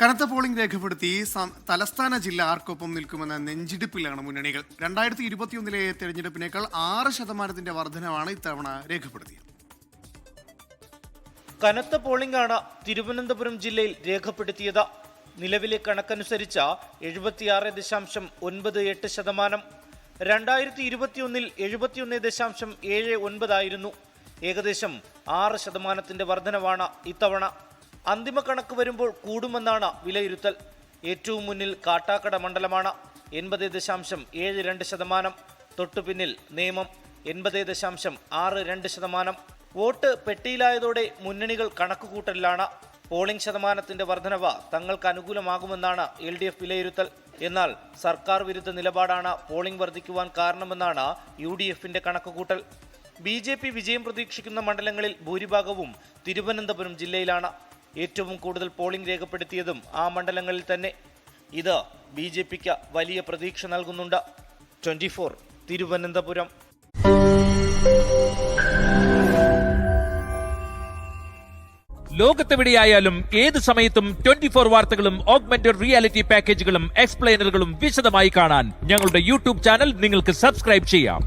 കനത്ത പോളിംഗ് രേഖപ്പെടുത്തി തലസ്ഥാന ജില്ല ആർക്കൊപ്പം നിൽക്കുമെന്ന നെഞ്ചിടിപ്പിലാണ് മുന്നണികൾ. 2021 തെരഞ്ഞെടുപ്പിനേക്കാൾ 6% വർധനവാണ് ഇത്തവണ രേഖപ്പെടുത്തിയത്. കനത്ത പോളിംഗാണ് തിരുവനന്തപുരം ജില്ലയിൽ രേഖപ്പെടുത്തിയത്. നിലവിലെ കണക്കനുസരിച്ച് 76.98%. 2021 71.79 ആയിരുന്നു. ഏകദേശം 6% വർധനവാണ് ഇത്തവണ. അന്തിമ കണക്ക് വരുമ്പോൾ കൂടുമെന്നാണ് വിലയിരുത്തൽ. ഏറ്റവും മുന്നിൽ കാട്ടാക്കട മണ്ഡലമാണ് 80.72%. തൊട്ടുപിന്നിൽ നേമം 80.62%. വോട്ട് പെട്ടിയിലായതോടെ മുന്നണികൾ കണക്കുകൂട്ടലിലാണ്. പോളിംഗ് ശതമാനത്തിന്റെ വർധനവ് തങ്ങൾക്ക് അനുകൂലമാകുമെന്നാണ് LDF വിലയിരുത്തൽ. എന്നാൽ സർക്കാർ വിരുദ്ധ നിലപാടാണ് പോളിംഗ് വർദ്ധിക്കുവാൻ കാരണമെന്നാണ് UDFന്റെ കണക്കുകൂട്ടൽ. BJP വിജയം പ്രതീക്ഷിക്കുന്ന മണ്ഡലങ്ങളിൽ ഭൂരിഭാഗവും തിരുവനന്തപുരം ജില്ലയിലാണ്. ഏറ്റവും കൂടുതൽ പോളിംഗ് രേഖപ്പെടുത്തിയതും ആ മണ്ഡലങ്ങളിൽ തന്നെ. ഇത് BJPക്ക് വലിയ പ്രതീക്ഷ നൽകുന്നുണ്ട്. 24 തിരുവനന്തപുരം. ലോകത്തെവിടെയായാലും ഏത് സമയത്തും 24 വാർത്തകളും ഓഗ്മെന്റഡ് റിയാലിറ്റി പാക്കേജുകളും എക്സ്പ്ലെയിനറുകളും വിശദമായി കാണാൻ ഞങ്ങളുടെ YouTube ചാനൽ നിങ്ങൾക്ക് സബ്സ്ക്രൈബ് ചെയ്യാം.